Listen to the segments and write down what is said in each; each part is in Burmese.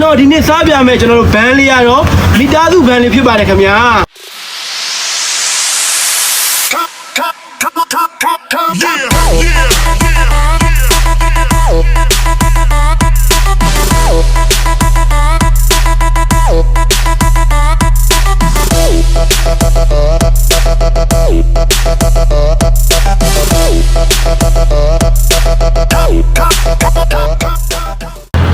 ကျွန်တော်ဒီနေ့စားပြမယ်ကျွန်တော်တို့ဘန်းလေးရတော့မိသားစုဘန်းလေးဖြစ်ပါတယ်ခင်ဗျာ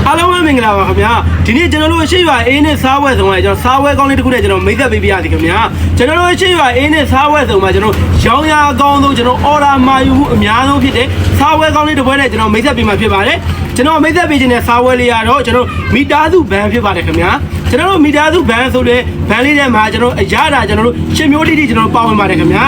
အားလုံးပဲမင်္ဂလာပါခင်ဗျာဒီနေ့ကျွန်တော်တို့ရှိရွာအေးနဲ့စားဝဲဆောင်မှာကျွန်တော်စားဝဲကောင်းလေးတစ်ခုနဲ့ကျွန်တော်မိတ်ဆက်ပေးပြရစီခင်ဗျာကျွန်တော်တို့ရှိရွာအေးနဲ့စားဝဲဆောင်မှာကျွန်တော်ရောင်းရအကောင်းဆုံးကျွန်တော်အော်ဒါမာယူမှုအများဆုံးဖြစ်တဲ့စားဝဲကောင်းလေးတစ်ပွဲနဲ့ကျွန်တော်မိတ်ဆက်ပေးမှာဖြစ်ပါတယ်ကျွန်တော်မိတ်ဆက်ပေးခြင်းနဲ့စားဝဲလေးရတော့ကျွန်တော်မိသားစုဘန်းဖြစ်ပါတယ်ခင်ဗျာကျွန်တော်တို့မိသားစုဘန်းဆိုတဲ့ဘန်းလေးထဲမှာကျွန်တော်အရတာကျွန်တော်တို့ရှင်မျိုးလေးကျွန်တော်ပါဝင်ပါတယ်ခင်ဗျာ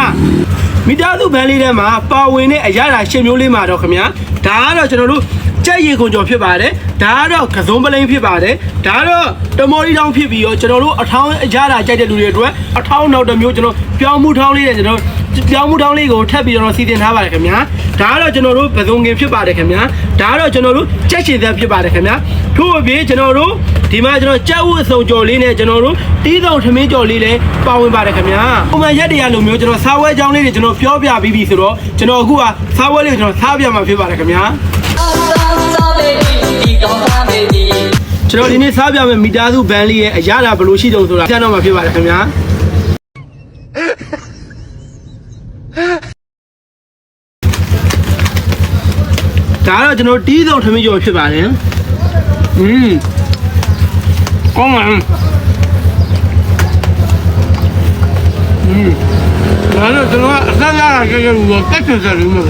မိသားစုဘန်းလေးထဲမှာပါဝင်တဲ့အရတာရှင်မျိုးလေးမှာတော့ခင်ဗျာဒါကတော့ကျွန်တော်တို့ကြက်ရီခွန်ကျော်ဖြစ်ပါတယ်ဒါကတော့ကစုံပလိန်ဖြစ်ပါတယ်ဒါကတော့တမော်ရီတောင်းဖြစ်ပြီးတော့ကျွန်တော်တို့အထောင်းအကြတာကြိုက်တဲ့လူတွေအတွက်အထောင်းနောက်တစ်မျိုးကျွန်တော်ပြောင်းမှုထောင်းလေးနဲ့ကျွန်တော်ပြောင်းမှုထောင်းလေးကိုထပ်ပြီးတော့စီစဉ်ထားပါတယ်ခင်ဗျာဒါကတော့ကျွန်တော်တို့ပစုံငင်ဖြစ်ပါတယ်ခင်ဗျာဒါကတော့ကျွန်တော်တို့ကြက်ရှင်သက်ဖြစ်ပါတယ်ခင်ဗျာထို့အပြင်ကျွန်တော်တို့ဒီမှာကျွန်တော်ကြက်ဝတ်စုံကျော်လေးနဲ့ကျွန်တော်တို့တီးဆောင်ထမင်းကျော်လေးလည်းပါဝင်ပါတယ်ခင်ဗျာပုံမှန်ရက်တရားလိုမျိုးကျွန်တော်စားဝဲကြောင်းလေးတွေကျွန်တော်ပြောပြပြီးပြီဆိုတော့ကျွန်တော်အခုကစားဝဲလေးကိုကျွန်တော်စားပြမှာဖြစ်ပါတယ်ခင်ဗျာကျွန်တော်ဒီနေ့စားပြမယ်မိသားစုဘန်းလေးရဲ့အရသာဘယ်လိုရှိတုံးဆိုတာပြတော့မှာဖြစ်ပါတယ်ခင်ဗျာဒါတော့ကျွန်တော်တီးဆုံးထမင်းကျော်ဖြစ်ပါတယ်ကောင်းပါဒါတော့ကျွန်တော်အစားရတာကြည့်ရလို့တက်ချင်တယ်လို့မျိုး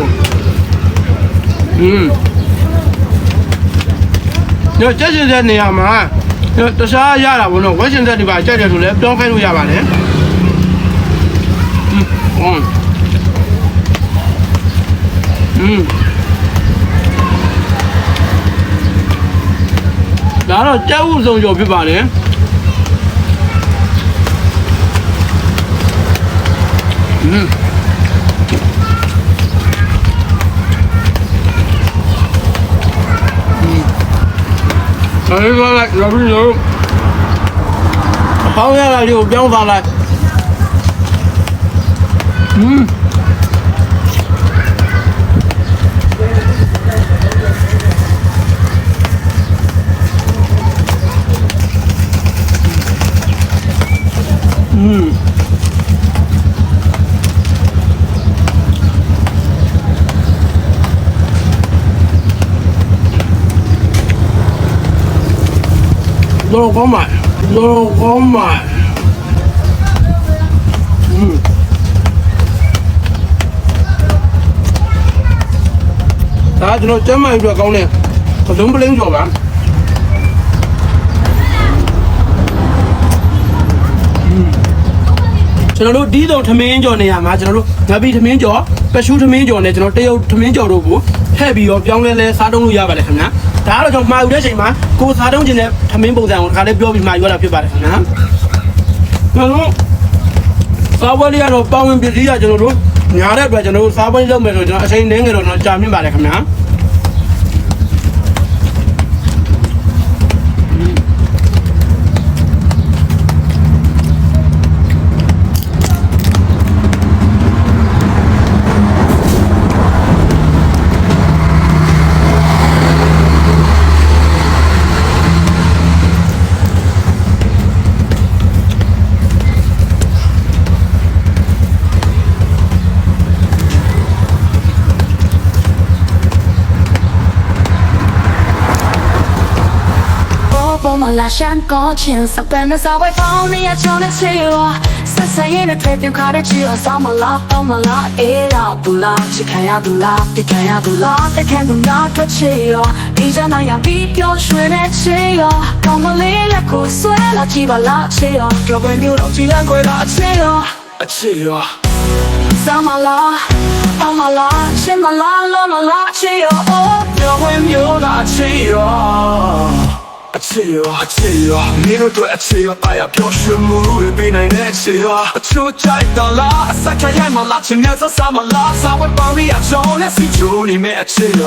ညကြက်ရှင်တဲ့နေရာမှာတခြားရတာဘောနော်ဝက်ရှင်တဲ့ဒီပါကြက်တယ်ဆိုလဲပြောင်းခိုင်းလို့ရပါတယ်ဒါတော့ကြက်ဥစုံကျော်ဖြစ်ပါတယ်အဲ့ဒါလိုက်ရပြီလို့ပေါင်းရတာလေးကိုပြောင်းသွားလိုက်တော့ကောင်းပါတော့ကောင်းပါဒါကျွန်တော်ကျမ်းမာရေးအတွက်ကောင်းတယ်ကစုံပလင်းကျော်ပါကျွန်တော်တို့ဒီတော့ထမင်းကျော်နေရာမှာကျွန်တော်တို့ငပီထမင်းကျော်ပရှုထမင်းကျော်နဲ့ကျွန်တော်တရုတ်ထမင်းကျော်တို့ကိုထည့်ပြီးတော့ပြောင်းလဲစားတုံးလို့ရပါတယ်ခင်ဗျာဒါကတော့ကျွန်တော်မှာယူတဲ့အချိန်မှာကိုစားတုံးခြင်းနဲ့ထမင်းပုံစံကိုတစ်ခါလေးပြောပြီးမှာယူရတာဖြစ်ပါတယ်ခင်ဗျာကျွန်တော်စားပွဲလေးကတော့ပေါင်းဝင်ပစ္စည်းကကျွန်တော်တို့ညာတဲ့အတွက်ကျွန်တော်တို့စားပွဲလုပ်မယ်ဆိုကျွန်တော်အချိန်နှင်းငယ်တော့ကြာမြင့်ပါတယ်ခင်ဗျာလာရှန်ကောချင်းစပန်နဲ့စားဝဲပေါင်းနေရချောင်းနဲ့ချေရဆက်ဆံရေးနဲ့တွေ့ပြန်ခါတဲ့ချီအဆောင်မလားပေါင်းမလားအေးတော့ဘူးလားချစ်ခံရဘူးလားပြခံရဘူးလားတကယ်လို့နာတော့ချေရဒီကြမ်းရပြီးပြောရွှင်တဲ့ချေရကောင်းမလေးလက်ကိုဆွဲလာကြည့်ပါလားချေရတော့ဘယ်မျိုးတော့ကြည်လန်းခွေလားချေရအချေရဆောင်မလားပေါင်းမလားချစ်မလားလောမလားချေရတော့ဘယ်မျိုးလားချေရအချေရနေတော့အချေရပါရပြောရှမှုတွေပေးနိုင်တဲ့အချေရအချို့ကြိုက်တော့လားအစကရိုင်းမလားချင်နေစမ်းမလားစာဝတ်ပါရီအကြောင်းနဲ့စီချိုးနေမဲ့အချေရ